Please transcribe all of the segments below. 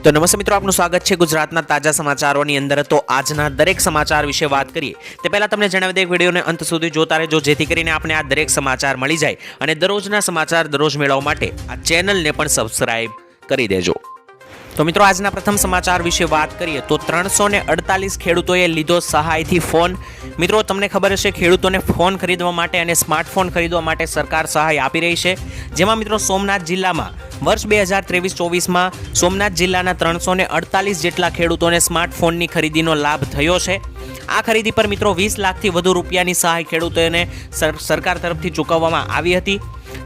तो नमस्ते मित्रों, आपનું સ્વાગત છે ગુજરાતના તાજા સમાચારોની અંદર। તો આજના દરેક સમાચાર વિશે વાત કરીએ તે પહેલા તમને જણાવી દઈએ વિડિયોને અંત સુધી જોતા રહેજો, જેથી કરીને આપણે આ દરેક સમાચાર મળી જાય અને દરરોજના સમાચાર દરરોજ મેળવવા માટે આ ચેનલને પણ સબસ્ક્રાઇબ કરી દેજો। तो मित्रों, આજના પ્રથમ સમાચાર વિશે વાત કરીએ તો 348 ખેડૂતોએ લીધો સહાયથી ફોન। મિત્રો, તમને ખબર હશે ખેડૂતોને ફોન ખરીદવા માટે અને સ્માર્ટફોન ખરીદવા માટે સરકાર સહાય આપી રહી છે। જેમાં મિત્રો સોમનાથ જિલ્લામાં વર્ષ 2023-24માં સોમનાથ જિલ્લાના 348 જેટલા ખેડૂતોને સ્માર્ટફોનની ખરીદીનો લાભ થયો છે। આ ખરીદી પર મિત્રો 20 લાખથી વધુ રૂપિયાની સહાય ખેડૂતોને સરકાર તરફથી ચૂકવવામાં આવી હતી।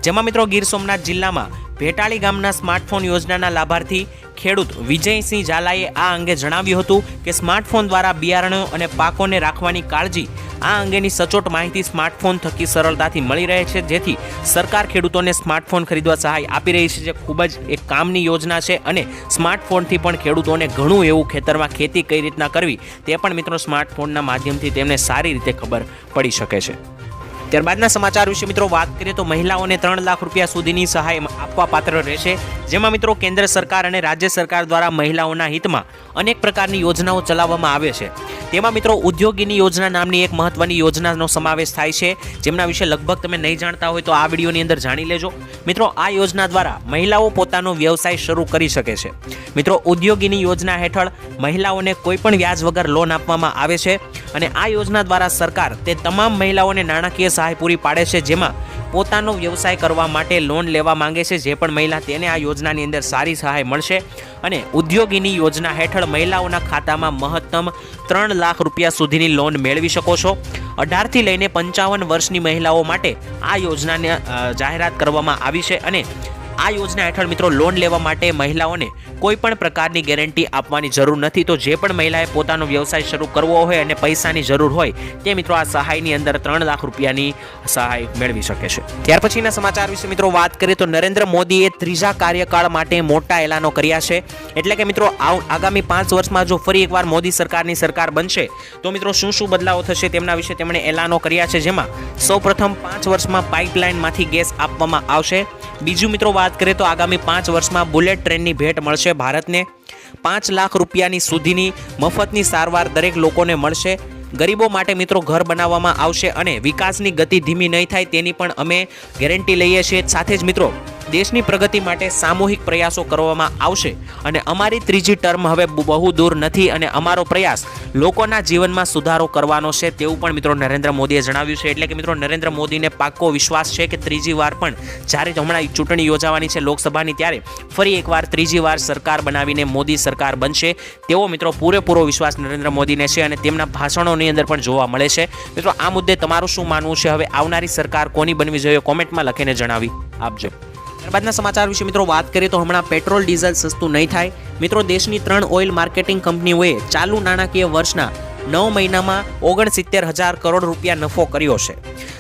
જેમાં મિત્રો ગીર સોમનાથ જિલ્લામાં ભેટાળી ગામના સ્માર્ટફોન યોજનાના લાભાર્થી ખેડૂત વિજયસિંહ ઝાલાએ આ અંગે જણાવ્યું હતું કે સ્માર્ટફોન દ્વારા બિયારણો અને પાકોને રાખવાની કાળજી આ અંગેની સચોટ માહિતી સ્માર્ટફોન થકી સરળતાથી મળી રહે છે, જેથી સરકાર ખેડૂતોને સ્માર્ટફોન ખરીદવા સહાય આપી રહી છે, જે ખૂબ જ એક કામની યોજના છે। અને સ્માર્ટફોનથી પણ ખેડૂતોને ઘણું એવું ખેતરમાં ખેતી કઈ રીતના કરવી તે પણ મિત્રો સ્માર્ટફોનના માધ્યમથી તેમને સારી રીતે ખબર પડી શકે છે। ત્યારબાદના સમાચાર વિશે મિત્રો વાત કરીએ તો મહિલાઓને 3 લાખ રૂપિયા સુધીની સહાય આપવા પાત્ર રહેશે। જેમાં મિત્રો કેન્દ્ર સરકાર અને રાજ્ય સરકાર દ્વારા મહિલાઓના હિતમાં અનેક પ્રકારની યોજનાઓ ચલાવવામાં આવે છે। તેમાં મિત્રો ઉદ્યોગીની યોજના નામની એક મહત્વની યોજનાનો સમાવેશ થાય છે, જેમના વિશે લગભગ તમે નહીં જાણતા હોય તો આ વિડીયોની અંદર જાણી લેજો। મિત્રો, આ યોજના દ્વારા મહિલાઓ પોતાનો વ્યવસાય શરૂ કરી શકે છે। મિત્રો, ઉદ્યોગીની યોજના હેઠળ મહિલાઓને કોઈ પણ વ્યાજ વગર લોન આપવામાં આવે છે અને આ યોજના દ્વારા સરકાર તે તમામ મહિલાઓને નાણાકીય સહાય પૂરી પાડે છે, જેમાં પોતાનો વ્યવસાય કરવા માટે લોન લેવા માંગે છે જે પણ મહિલા તેને આ યોજનાની અંદર સારી સહાય મળશે। અને ઉદ્યોગીની યોજના હેઠળ મહિલાઓના ખાતામાં મહત્તમ 3 લાખ રૂપિયા સુધીની લોન મેળવી શકો છો। 18 થી લઈને 55 વર્ષની મહિલાઓ માટે આ યોજનાને જાહેરાત કરવામાં આવી છે અને આ યોજના હેઠળ મિત્રો લોન લેવા માટે મહિલાઓને કોઈ પણ પ્રકારની ગેરંટી આપવાની જરૂર નથી। તો જે પણ મહિલાએ પોતાનો વ્યવસાય શરૂ કરવો હોય અને પૈસાની જરૂર હોય તે મિત્રો આ સહાયની અંદર 3 લાખ રૂપિયાની સહાય મેળવી શકે છે। ત્યાર પછીના સમાચાર વિશે મિત્રો વાત કરીએ તો નરેન્દ્ર મોદીએ ત્રીજા કાર્યકાળ માટે મોટા એલાનો કર્યા છે। એટલે કે મિત્રો આગામી 5 વર્ષમાં જો ફરી એકવાર મોદી સરકારની સરકાર બનશે તો મિત્રો શું શું બદલાવ થશે તેમના વિશે તેમણે એલાનો કર્યા છે। જેમાં સૌપ્રથમ 5 વર્ષમાં પાઇપલાઇનમાંથી ગેસ આપવામાં આવશે। બીજું મિત્રો વાત કરીએ તો આગામી 5 વર્ષમાં બુલેટ ટ્રેનની ભેટ મળશે ભારતને। 5 લાખ રૂપિયાની સુધીની મફતની સારવાર દરેક લોકોને મળશે। ગરીબો માટે મિત્રો ઘર બનાવવામાં આવશે અને વિકાસની ગતિ ધીમી નહીં થાય તેની પણ અમે ગેરંટી લઈએ છીએ। સાથે જ મિત્રો દેશની પ્રગતિ માટે સામૂહિક પ્રયાસો કરવામાં આવશે અને અમારી ત્રીજી ટર્મ હવે બહુ દૂર નથી અને અમારો પ્રયાસ લોકોના જીવનમાં સુધારો કરવાનો છે તેવું પણ મિત્રો નરેન્દ્ર મોદીએ જણાવ્યું છે। એટલે કે મિત્રો નરેન્દ્ર મોદીને પાક્કો વિશ્વાસ છે કે ત્રીજી વાર પણ જ્યારે હમણાં ચૂંટણી યોજાવાની છે લોકસભાની, ત્યારે ફરી એકવાર ત્રીજી વાર સરકાર બનાવીને મોદી સરકાર બનશે તેવો મિત્રો પૂરેપૂરો વિશ્વાસ નરેન્દ્ર મોદીને છે અને તેમના ભાષણોની અંદર પણ જોવા મળે છે। મિત્રો, આ મુદ્દે તમારું શું માનવું છે? હવે આવનારી સરકાર કોની બનવી જોઈએ? કોમેન્ટમાં લખીને જણાવી આપજો। ત્યારબાદના સમાચાર વિશે મિત્રો વાત કરીએ તો હમણાં પેટ્રોલ ડીઝલ સસ્તું નહીં થાય। મિત્રો, દેશની 3 ઓઇલ માર્કેટિંગ કંપનીઓએ ચાલુ નાણાકીય વર્ષના 9 મહિનામાં 69,000 કરોડ રૂપિયા નફો કર્યો છે।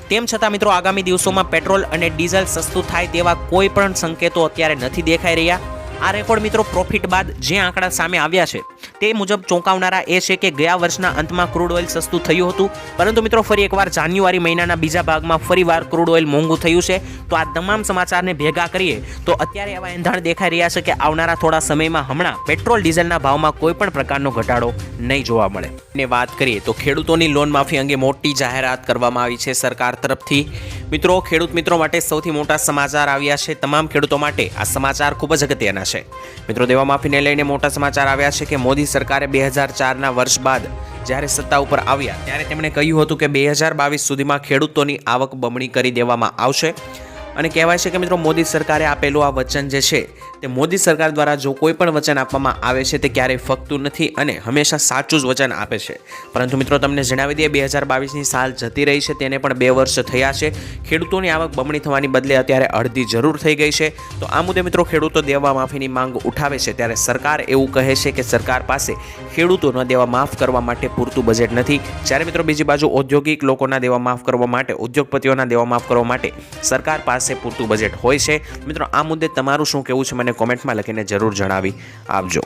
તેમ છતાં મિત્રો આગામી દિવસોમાં પેટ્રોલ અને ડીઝલ સસ્તું થાય તેવા કોઈ પણ સંકેતો અત્યારે નથી દેખાઈ રહ્યા। આ રેકોર્ડ મિત્રો પ્રોફિટ બાદ જે આંકડા સામે આવ્યા છે તે મુજબ ચોંકાવનારા એ છે કે ગયા વર્ષના અંતમાં ક્રૂડ ઓઇલ સસ્તું થયું હતું, પરંતુ મિત્રો ફરી એકવાર જાન્યુઆરી મહિનાના બીજા ભાગમાં ફરીવાર ક્રૂડ ઓઇલ મોંઘું થયું છે। તો આ તમામ સમાચારને ભેગા કરીએ તો અત્યારે એવા એંધાણ દેખાઈ રહ્યા છે કે આવનારા થોડા સમયમાં હમણાં પેટ્રોલ ડીઝલના ભાવમાં કોઈ પણ પ્રકારનો ઘટાડો નહીં જોવા મળે। ને વાત કરીએ તો ખેડૂતોની લોન માફી અંગે મોટી જાહેરાત કરવામાં આવી છે સરકાર તરફથી। મિત્રો, ખેડૂત મિત્રો માટે સૌથી મોટા સમાચાર આવ્યા છે। તમામ ખેડૂતો માટે આ સમાચાર ખૂબ જ અગત્યના છે। મિત્રો, દેવા માફીને લઈને મોટા સમાચાર આવ્યા છે કે મોદી સરકારે 2004ના વર્ષ બાદ જ્યારે સત્તા ઉપર આવ્યા ત્યારે તેમણે કહ્યું હતું કે 2022 સુધીમાં ખેડૂતોની આવક બમણી કરી દેવામાં આવશે। અને કહેવાય છે કે મિત્રો મોદી સરકારે આપેલું આ વચન જે છે તે મોદી સરકાર દ્વારા જો કોઈ પણ વચન આપવામાં આવે છે તે ક્યારેય ફગતું નથી અને હંમેશા સાચું જ વચન આપે છે। પરંતુ મિત્રો તમને જણાવી દઈએ 2022ની સાલ જતી રહી છે, તેને પણ 2 વર્ષ થયા છે। ખેડૂતોની આવક બમણી થવાની બદલે અત્યારે અડધી જરૂર થઈ ગઈ છે। તો આ મુદ્દે મિત્રો ખેડૂતો દેવા માફીની માંગ ઉઠાવે છે ત્યારે સરકાર એવું કહે છે કે સરકાર પાસે ખેડૂતોના દેવા માફ કરવા માટે પૂરતું બજેટ નથી। જ્યારે મિત્રો બીજી બાજુ ઔદ્યોગિક લોકોના દેવા માફ કરવા માટે, ઉદ્યોગપતિઓના દેવા માફ કરવા માટે સરકાર પાસે પૂરતું બજેટ હોય છે। મિત્રો, આ મુદ્દે તમારું શું કહેવું છે મને કોમેન્ટમાં લખીને જરૂર જણાવી આપજો।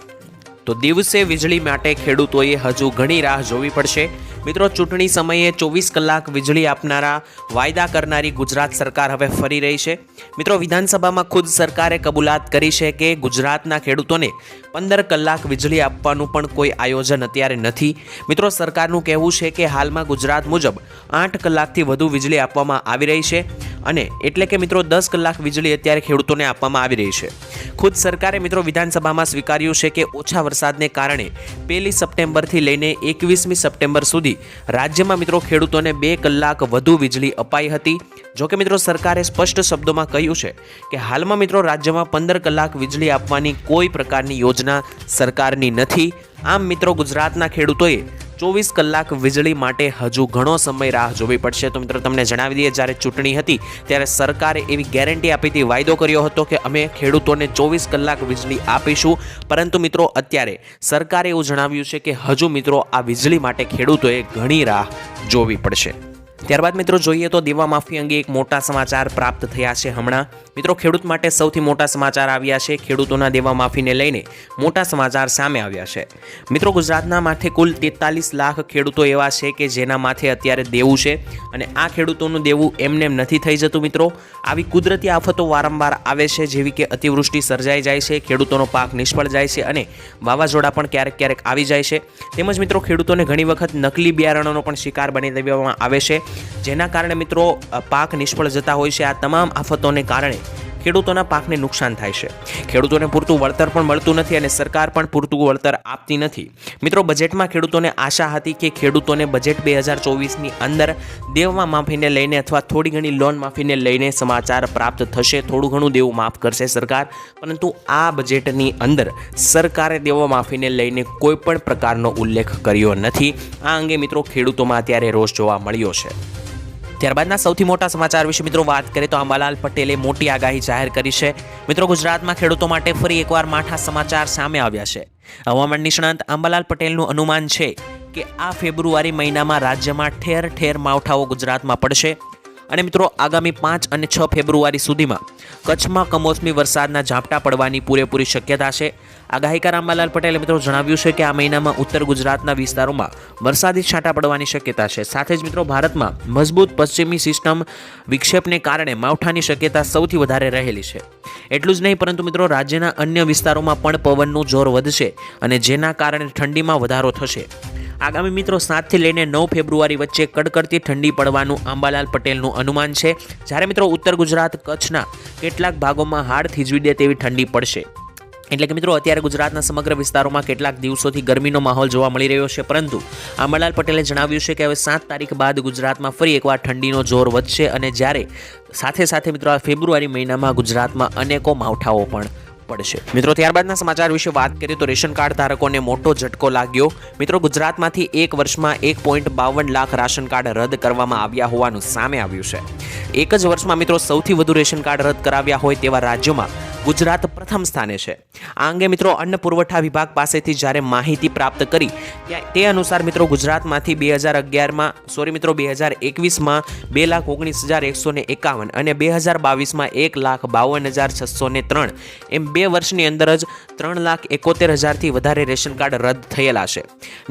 તો દિવસે વીજળી માટે ખેડૂતોએ હજુ ઘણી રાહ જોવી પડશે। મિત્રો ચૂંટણી સમયે 24 કલાક વીજળી આપનારા વાયદા કરનારી ગુજરાત સરકાર હવે ફરી રહી છે। મિત્રો વિધાનસભામાં ખુદ સરકારે કબૂલાત કરી છે કે ગુજરાતના ખેડૂતોને 15 કલાક વીજળી આપવાનું પણ કોઈ આયોજન અત્યારે નથી। મિત્રો સરકારનું કહેવું છે કે હાલમાં ગુજરાત મુજબ 8 કલાકથી વધુ વીજળી આપવામાં આવી રહી છે અને એટલે કે મિત્રો 10 કલાક વીજળી અત્યારે ખેડૂતોને આપવામાં આવી રહી છે। ખુદ સરકારે મિત્રો વિધાનસભામાં સ્વીકાર્યું છે કે ઓછા વરસાદને કારણે 1 સપ્ટેમ્બરથી લઈને 21મી સપ્ટેમ્બર સુધી રાજ્યમાં મિત્રો ખેડૂતોને 2 કલાક વધુ વીજળી અપાઈ હતી। જોકે મિત્રો સરકારે સ્પષ્ટ શબ્દોમાં કહ્યું છે કે હાલમાં મિત્રો રાજ્યમાં 15 કલાક વીજળી આપવાની કોઈ પ્રકારની યોજના સરકારની નથી। આમ મિત્રો ગુજરાતના ખેડૂતોએ 24 કલાક વીજળી માટે હજુ ઘણો સમય રાહ જોવી પડશે। તો મિત્રો તમને જણાવી દઈએ, જ્યારે ચૂંટણી હતી ત્યારે સરકારે એવી ગેરંટી આપી હતી, વાયદો કર્યો હતો કે અમે ખેડૂતોને 24 કલાક વીજળી આપીશું, પરંતુ મિત્રો અત્યારે સરકારે એવું જણાવ્યું છે કે હજુ મિત્રો આ વીજળી માટે ખેડૂતોએ ઘણી રાહ જોવી પડશે। ત્યારબાદ મિત્રો જોઈએ તો દેવા માફી અંગે એક મોટા સમાચાર પ્રાપ્ત થયા છે। હમણાં મિત્રો ખેડૂત માટે સૌથી મોટા સમાચાર આવ્યા છે। ખેડૂતોના દેવા માફીને લઈને મોટા સમાચાર સામે આવ્યા છે। મિત્રો ગુજરાતના માથે કુલ 43 લાખ ખેડૂતો એવા છે કે જેના માથે અત્યારે દેવું છે અને આ ખેડૂતોનું દેવું એમનેમ નથી થઈ જતું। મિત્રો આવી કુદરતી આફતો વારંવાર આવે છે, જેવી કે અતિવૃષ્ટિ સર્જાઈ જાય છે, ખેડૂતોનો પાક નિષ્ફળ જાય છે અને વાવાઝોડા પણ ક્યારેક ક્યારેક આવી જાય છે। તેમજ મિત્રો ખેડૂતોને ઘણી વખત નકલી બિયારણોનો પણ શિકાર બની દેવામાં આવે છે, જેના કારણે મિત્રો પાક નિષ્ફળ જતા હોય છે। આ તમામ આફતોને કારણે ખેડૂતોના પાકને નુકસાન થાય છે, ખેડૂતોને પૂરતું વળતર પણ મળતું નથી અને સરકાર પણ પૂરતું વળતર આપતી નથી। મિત્રો બજેટમાં ખેડૂતોને આશા હતી કે ખેડૂતોને બજેટ 2024ની અંદર દેવા માફીને લઈને અથવા થોડી ઘણી લોન માફીને લઈને સમાચાર પ્રાપ્ત થશે, થોડું ઘણું દેવું માફ કરશે સરકાર, પરંતુ આ બજેટની અંદર સરકારે દેવા માફીને લઈને કોઈ પણ પ્રકારનો ઉલ્લેખ કર્યો નથી। આ અંગે મિત્રો ખેડૂતોમાં અત્યારે રોષ જોવા મળ્યો છે। ત્યારબાદના સૌથી મોટા સમાચાર વિશે મિત્રો વાત કરીએ તો અંબાલાલ પટેલે મોટી આગાહી જાહેર કરી છે। મિત્રો ગુજરાતમાં ખેડૂતો માટે ફરી એકવાર માઠા સમાચાર સામે આવ્યા છે। હવામાન નિષ્ણાંત અંબાલાલ પટેલનું અનુમાન છે કે આ ફેબ્રુઆરી મહિનામાં રાજ્યમાં ઠેર ઠેર માવઠાઓ ગુજરાતમાં પડશે અને મિત્રો આગામી 5 અને 6 ફેબ્રુઆરી સુધીમાં કચ્છમાં કમોસમી વરસાદના ઝાપટા પડવાની પૂરેપૂરી શક્યતા છે। આગાહીકાર અંબાલાલ પટેલે મિત્રો જણાવ્યું છે કે આ મહિનામાં ઉત્તર ગુજરાતના વિસ્તારોમાં વરસાદી છાંટા પડવાની શક્યતા છે। સાથે જ મિત્રો ભારતમાં મજબૂત પશ્ચિમી સિસ્ટમ વિક્ષેપને કારણે માવઠાની શક્યતા સૌથી વધારે રહેલી છે। એટલું જ નહીં પરંતુ મિત્રો રાજ્યના અન્ય વિસ્તારોમાં પણ પવનનું જોર વધશે અને જેના કારણે ઠંડીમાં વધારો થશે। આગામી મિત્રો 7 થી લઈને 9 ફેબ્રુઆરી વચ્ચે કડકડતી ઠંડી પડવાનું અંબાલાલ પટેલનું અનુમાન છે, જ્યારે મિત્રો ઉત્તર ગુજરાત કચ્છના કેટલાક ભાગોમાં હાડ થીજવી દે તેવી ઠંડી પડશે। એટલે કે મિત્રો અત્યારે ગુજરાતના સમગ્ર વિસ્તારોમાં કેટલાક દિવસોથી ગરમીનો માહોલ જોવા મળી રહ્યો છે, પરંતુ અંબાલાલ પટેલે જણાવ્યું છે કે હવે 7 તારીખ બાદ ગુજરાતમાં ફરી એકવાર ઠંડીનો જોર વધશે અને જ્યારે સાથે સાથે મિત્રો આ ફેબ્રુઆરી મહિનામાં ગુજરાતમાં અનેકો માવઠાઓ પણ પડશે। મિત્રો ત્યારબાદના સમાચાર વિશે વાત કરીએ તો રેશન કાર્ડ ધારકોને મોટો ઝટકો લાગ્યો। મિત્રો ગુજરાતમાંથી એક વર્ષમાં 1.52 લાખ રાશન કાર્ડ રદ કરવામાં આવ્યા હોવાનું સામે આવ્યું છે। એક જ વર્ષમાં મિત્રો સૌથી વધુ રેશન કાર્ડ રદ કરાવ્યા હોય તેવા રાજ્યોમાં ગુજરાત પ્રથમ સ્થાને છે। આ અંગે મિત્રો અન્ન પુરવઠા વિભાગ પાસેથી જ્યારે માહિતી પ્રાપ્ત કરી તે અનુસાર મિત્રો ગુજરાતમાંથી 2021માં 2,19,153 અને 2022માં 1,52,603 એમ 2 વર્ષની અંદર જ 3,71,000થી વધારે રેશન કાર્ડ રદ થયેલા છે।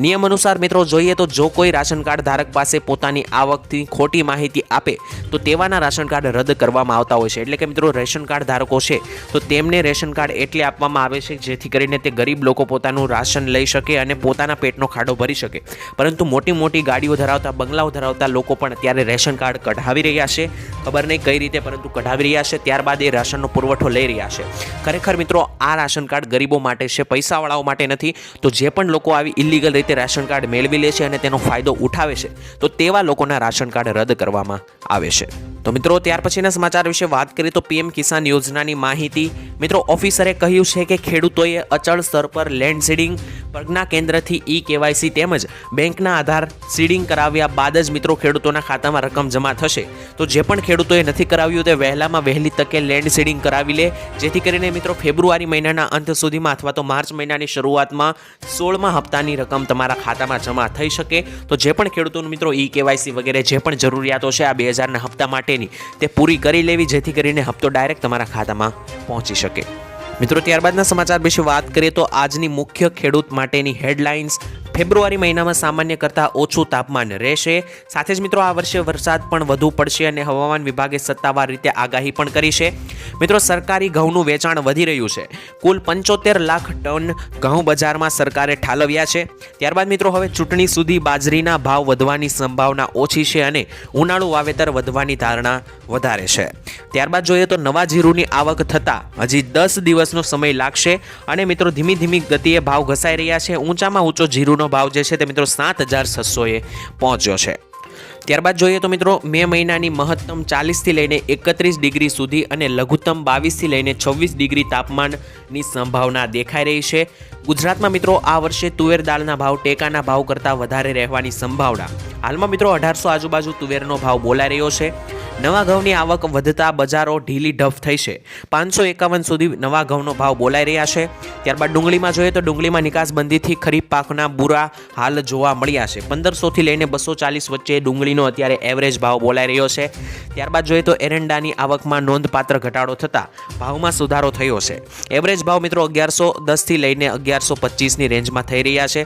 નિયમ અનુસાર મિત્રો જોઈએ તો જો કોઈ રાશન કાર્ડ ધારક પાસે પોતાની આવકથી ખોટી માહિતી આપે તો તેવાના રાશન કાર્ડ રદ કરવામાં આવતા હોય છે। એટલે કે મિત્રો રેશન કાર્ડ ધારકો છે તો તેમને રેશન કાર્ડ એટલે આપવામાં આવે છે જેથી કરીને તે ગરીબ લોકો પોતાનું રાશન લઈ શકે અને પોતાના પેટનો ખાડો ભરી શકે, પરંતુ મોટી મોટી ગાડીઓ ધરાવતા, બંગલાઓ ધરાવતા લોકો પણ અત્યારે રેશન કાર્ડ કઢાવી રહ્યા છે। ખબર નહીં કઈ રીતે, પરંતુ કઢાવી રહ્યા છે, ત્યારબાદ એ રાશનનો પુરવઠો લઈ રહ્યા છે। ખરેખર મિત્રો આ રાશન કાર્ડ ગરીબો માટે છે, પૈસાવાળાઓ માટે નથી। તો જે પણ લોકો આવી ઇલીગલ રીતે રાશન કાર્ડ મેળવી લે છે અને તેનો ફાયદો ઉઠાવે છે તો તેવા લોકોના રાશન કાર્ડ રદ કરવામાં આવે છે। તો મિત્રો ત્યાર પછીના સમાચાર વિશે વાત કરીએ તો પીએમ કિસાન યોજનાની માહિતી। મિત્રો ઓફિસરે કહ્યું છે કે ખેડૂતોએ અચળ સ્તર પર લેન્ડ સીડિંગ, પ્રજ્ઞા કેન્દ્રથી ઈ-કેવાયસી તેમજ બેંકના આધાર સીડિંગ કરાવ્યા બાદ જ મિત્રો ખેડૂતોના ખાતામાં રકમ જમા થશે। તો જે પણ ખેડૂતોએ નથી કરાવ્યું તે વહેલામાં વહેલી તકે લેન્ડ સીડિંગ કરાવી લે, જેથી કરીને મિત્રો ફેબ્રુઆરી મહિનાના અંત સુધીમાં અથવા તો માર્ચ મહિનાની શરૂઆતમાં 16મા હપ્તાની રકમ તમારા ખાતામાં જમા થઈ શકે। તો જે પણ ખેડૂતોનું મિત્રો ઈ-કેવાયસી વગેરે જે પણ જરૂરિયાતો છે આ 2000ના હપ્તા માટેની તે પૂરી કરી લેવી, જેથી કરીને હપ્તો ડાયરેક્ટ તમારા ખાતામાં પહોંચી શકે। મિત્રો ત્યારબાદના સમાચાર વિશે વાત કરીએ તો આજની મુખ્ય ખેડૂત માટેની હેડલાઇન્સ, ફેબ્રુઆરી મહિનામાં સામાન્ય કરતાં ઓછું તાપમાન રહેશે। સાથે જ મિત્રો આ વર્ષે વરસાદ પણ વધુ પડશે અને હવામાન વિભાગે સત્તાવાર રીતે આગાહી પણ કરી છે। મિત્રો સરકારી ઘઉંનું વેચાણ વધી રહ્યું છે। કુલ 75 લાખ ટન ઘઉં બજારમાં સરકારે ઠાલવ્યા છે। ત્યારબાદ મિત્રો હવે ચૂંટણી સુધી બાજરીના ભાવ વધવાની સંભાવના ઓછી છે અને ઉનાળુ વાવેતર વધવાની ધારણા વધારે છે। ત્યારબાદ જોઈએ તો નવા જીરુની આવક થતાં હજી 10 દિવસનો સમય લાગશે અને મિત્રો ધીમી ધીમી ગતિએ ભાવ ઘસાઈ રહ્યા છે। ઊંચામાં ઊંચો જીરુનો ભાવ જે છે તે મિત્રો 7600 પહોંચ્યો છે। ત્યારબાદ જોઈએ તો મિત્રો મે મહિનાની મહત્તમ 40 થી લઈને 31 ડિગ્રી સુધી અને લઘુત્તમ 22 થી લઈને 26 ડિગ્રી તાપમાનની સંભાવના દેખાઈ રહી છે। ગુજરાતમાં મિત્રો આ વર્ષે તુવેર દાળના ભાવ ટેકાના ભાવ કરતાં વધારે રહેવાની સંભાવના। હાલમાં મિત્રો 1800 આજુબાજુ તુવેરનો ભાવ બોલાઈ રહ્યો છે। નવા ઘઉંની આવક વધતા બજારો ઢીલી ઢફ થઈ છે। 551 સુધી નવા ઘઉંનો ભાવ બોલાઈ રહ્યા છે। ત્યારબાદ ડુંગળીમાં જોઈએ તો ડુંગળીમાં નિકાસબંધીથી ખરીફ પાકના બુરા હાલ જોવા મળ્યા છે। 1500 થી લઈને 240 વચ્ચે ડુંગળીનો અત્યારે એવરેજ ભાવ બોલાઈ રહ્યો છે। ત્યારબાદ જોઈએ તો એરંડાની આવકમાં નોંધપાત્ર ઘટાડો થતાં ભાવમાં સુધારો થયો છે। એવરેજ ભાવ મિત્રો 1110 થી લઈને 1125ની રેન્જમાં થઈ રહ્યા છે।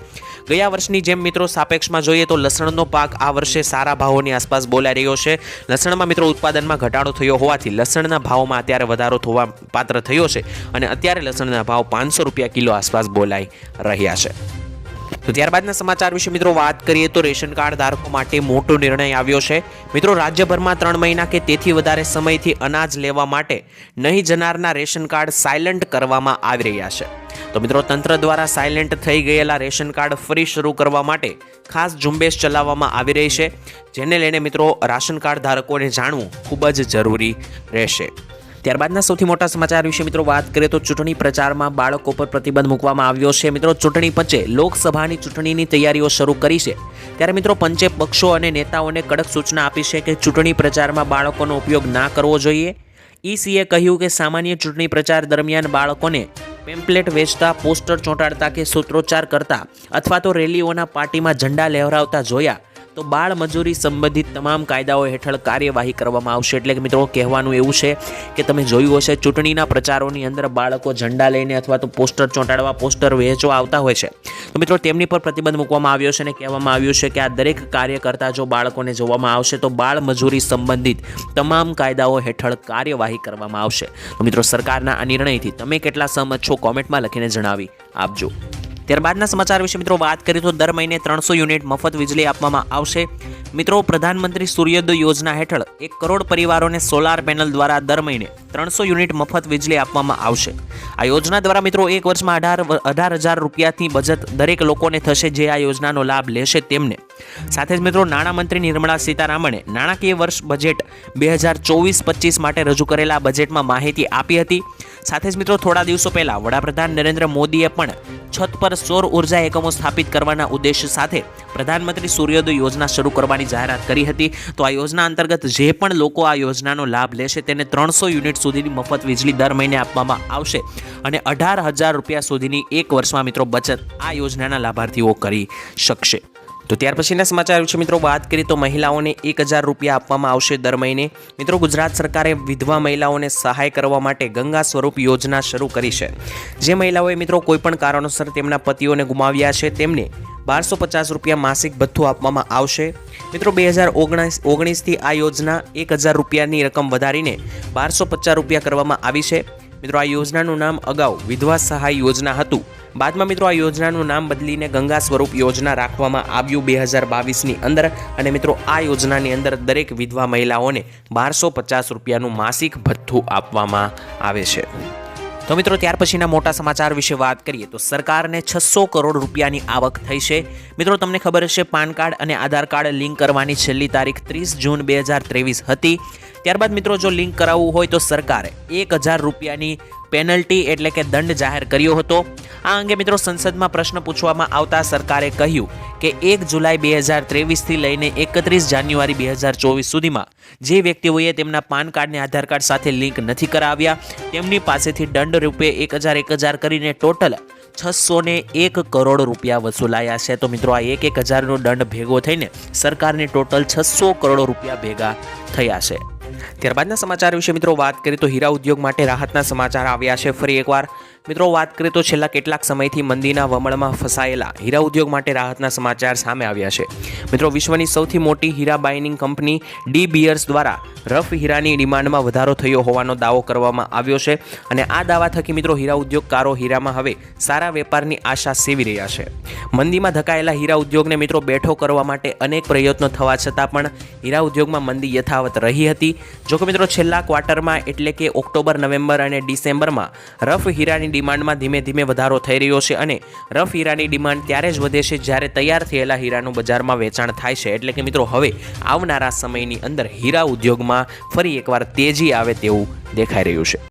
ગયા વર્ષની જેમ મિત્રો સાપેક્ષમાં જોઈએ તો લસણનો પાક આ વર્ષે સારા ભાવોની આસપાસ બોલાઈ રહ્યો છે। લસણમાં મિત્રો ઉત્પાદનમાં ઘટાડો થયો હોવાથી લસણના ભાવમાં અત્યારે વધારો થવા પાત્ર થયો છે અને અત્યારે લસણના ભાવ 500 રૂપિયા કિલો આસપાસ બોલાઈ રહ્યા છે। તો ત્યારબાદના સમાચાર વિશે મિત્રો વાત કરીએ તો રેશન કાર્ડ ધારકો માટે મોટો નિર્ણય આવ્યો છે। મિત્રો રાજ્યભરમાં 3 મહિના કે તેથી વધારે સમયથી અનાજ લેવા માટે નહીં જનારના રેશન કાર્ડ સાયલન્ટ કરવામાં આવી રહ્યા છે। તો મિત્રો તંત્ર દ્વારા સાયલેન્ટ થઈ ગયેલા રેશન કાર્ડ ફરી શરૂ કરવા માટે ખાસ ઝુંબેશ ચલાવવામાં આવી રહી છે, જેને લઈને મિત્રો રાશન કાર્ડ ધારકોને જાણવું ખૂબ જ જરૂરી રહેશે। ત્યારબાદના સૌથી મોટા સમાચાર વિશે મિત્રો વાત કરીએ તો ચૂંટણી પ્રચારમાં બાળકો પર પ્રતિબંધ મૂકવામાં આવ્યો છે। મિત્રો ચૂંટણી પંચે લોકસભાની ચૂંટણીની તૈયારીઓ શરૂ કરી છે, ત્યારે મિત્રો પંચે પક્ષો અને નેતાઓને કડક સૂચના આપી છે કે ચૂંટણી પ્રચારમાં બાળકોનો ઉપયોગ ના કરવો જોઈએ। ઈસીએ કહ્યું કે સામાન્ય ચૂંટણી પ્રચાર દરમિયાન બાળકોને પેમ્પલેટ વેચતા, પોસ્ટર ચોંટાડતા કે સૂત્રોચ્ચાર કરતા અથવા તો રેલીઓના પાર્ટીમાં ઝંડા લહેરાવતા જોયા તો બાળ મજૂરી સંબંધિત તમામ કાયદાઓ હેઠળ કાર્યવાહી કરવામાં આવશે। એટલે કે મિત્રો કહેવાનું એવું છે કે તમે જોયું હશે ચૂંટણીના પ્રચારોની અંદર બાળકો ઝંડા લઈને અથવા તો પોસ્ટર ચોંટાડવા, પોસ્ટર વહેંચવા આવતા હોય છે, તો મિત્રો તેમની પર પ્રતિબંધ મૂકવામાં આવ્યો છે અને કહેવામાં આવ્યું છે કે આ દરેક કાર્ય કરતા જો બાળકોને જોવામાં આવશે તો બાળ મજૂરી સંબંધિત તમામ કાયદાઓ હેઠળ કાર્યવાહી કરવામાં આવશે। તો મિત્રો સરકારના આ નિર્ણયથી તમે કેટલા સહમત છો કોમેન્ટમાં લખીને જણાવી આપજો। ત્યારબાદના સમાચાર વિશે મિત્રો વાત કરીએ તો દર મહિને 300 યુનિટ મફત વીજળી આપવામાં આવશે। મિત્રો પ્રધાનમંત્રી સૂર્યોદય યોજના હેઠળ 1 કરોડ પરિવારોને સોલાર પેનલ દ્વારા દર મહિને 300 યુનિટ મફત વીજળી આપવામાં આવશે। આ યોજના દ્વારા મિત્રો એક વર્ષમાં 18,000 રૂપિયાથી બચત દરેક લોકોને થશે જે આ યોજનાનો લાભ લેશે તેમને। સાથે જ મિત્રો નાણામંત્રી નિર્મલા સીતારામણે નાણાકીય વર્ષ બજેટ 2024-25 માટે રજૂ કરેલા બજેટમાં માહિતી આપી હતી। સાથે જ મિત્રો થોડા દિવસો પહેલા વડાપ્રધાન નરેન્દ્ર મોદીએ પણ છત પર સૌર ઉર્જા એકમો સ્થાપિત કરવાના ઉદ્દેશ્ય સાથે પ્રધાનમંત્રી સૂર્યોદય યોજના શરૂ કરવાની જાહેરાત કરી હતી। તો આ યોજના અંતર્ગત જે પણ લોકો આ યોજનાનો લાભ લેશે તેને 300 યુનિટ સુધીની મફત વીજળી દર મહિને આપવામાં આવશે અને 18,000 રૂપિયા સુધીની એક વર્ષમાં મિત્રો બચત આ યોજનાના લાભાર્થીઓ કરી શકશે। તો ત્યાર પછીના સમાચાર વિશે મિત્રો વાત કરીએ તો મહિલાઓને 1,000 રૂપિયા આપવામાં આવશે દર મહિને। મિત્રો ગુજરાત સરકારે વિધવા મહિલાઓને સહાય કરવા માટે ગંગા સ્વરૂપ યોજના શરૂ કરી છે। જે મહિલાઓએ મિત્રો કોઈપણ કારણોસર તેમના પતિઓને ગુમાવ્યા છે તેમને 1250 રૂપિયા માસિક ભથ્થું આપવામાં આવશે। મિત્રો 2019થી આ યોજના 1,000 રૂપિયાની રકમ વધારીને 1250 રૂપિયા કરવામાં આવી છે। મિત્રો આ યોજનાનું નામ અગાઉ વિધવા સહાય યોજના હતું, બાદમાં મિત્રો આ યોજનાનું નામ બદલીને ગંગા સ્વરૂપ યોજના રાખવામાં આવ્યું 2022ની અંદર અને મિત્રો આ યોજનાની અંદર દરેક વિધવા મહિલાઓને 1250 રૂપિયાનું માસિક ભથ્થું આપવામાં આવે છે। તો મિત્રો ત્યાર પછીના મોટા સમાચાર વિશે વાત કરીએ તો સરકારને 600 કરોડ રૂપિયાની આવક થઈ છે। મિત્રો તમને ખબર હશે પાન કાર્ડ અને આધાર કાર્ડ લિંક કરવાની છેલ્લી તારીખ 30 જૂન 2023 હતી। ત્યારબાદ મિત્રો જો લિંક કરાવવું હોય તો સરકારે 1,000 રૂપિયાની પેનલ્ટી એટલે કે દંડ જાહેર કર્યો હતો। આ અંગે મિત્રો સંસદમાં પ્રશ્ન પૂછવામાં આવતા સરકારે કહ્યું કે 1 જુલાઈ 2023થી લઈને 31 જાન્યુઆરી 2024 સુધીમાં જે વ્યક્તિઓએ તેમના પાન કાર્ડને આધાર કાર્ડ સાથે લિંક નથી કરાવ્યા તેમની પાસેથી દંડ રૂપે 1,000 કરીને ટોટલ 601 કરોડ રૂપિયા વસૂલાયા છે। તો મિત્રો આ 1,000નો દંડ ભેગો થઈને સરકારને ટોટલ 600 કરોડ રૂપિયા ભેગા થયા છે। ત્યારબાદના સમાચાર વિશે મિત્રો વાત કરીએ તો હીરા ઉદ્યોગ માટે રાહતના સમાચાર આવ્યા છે। ફરી એકવાર મિત્રો વાત કરીએ તો છેલ્લા કેટલાક સમયથી મંદીના વમળમાં ફસાયેલા હીરા ઉદ્યોગ માટે રાહતના સમાચાર સામે આવ્યા છે. મિત્રો વિશ્વની સૌથી મોટી હીરા બાઇનિંગ કંપની ડી બીયર્સ દ્વારા રફ હીરાની ડિમાન્ડમાં વધારો થયો હોવાનો દાવો કરવામાં આવ્યો છે અને આ દાવા થકી મિત્રો હીરા ઉદ્યોગકારો હીરામાં હવે સારા વેપારની આશા સેવી રહ્યા છે. મંદીમાં ધકાયેલા હીરા ઉદ્યોગને મિત્રો બેઠો કરવા માટે અનેક પ્રયત્નો થવા છતાં પણ હીરા ઉદ્યોગમાં મંદી યથાવત રહી હતી. જો કે મિત્રો છેલ્લા ક્વાર્ટરમાં એટલે કે ઓક્ટોબર, નવેમ્બર અને ડિસેમ્બરમાં રફ હીરાની ડિમાન્ડમાં ધીમે ધીમે વધારો થઈ રહ્યો છે અને રફ હીરાની ડિમાન્ડ ત્યારે જ વધે છે જ્યારે તૈયાર થયેલા હીરાનું બજારમાં વેચાણ થાય છે. એટલે કે મિત્રો હવે આવનારા સમયની અંદર હીરા ઉદ્યોગમાં ફરી એકવાર તેજી આવે તેવું દેખાઈ રહ્યું છે.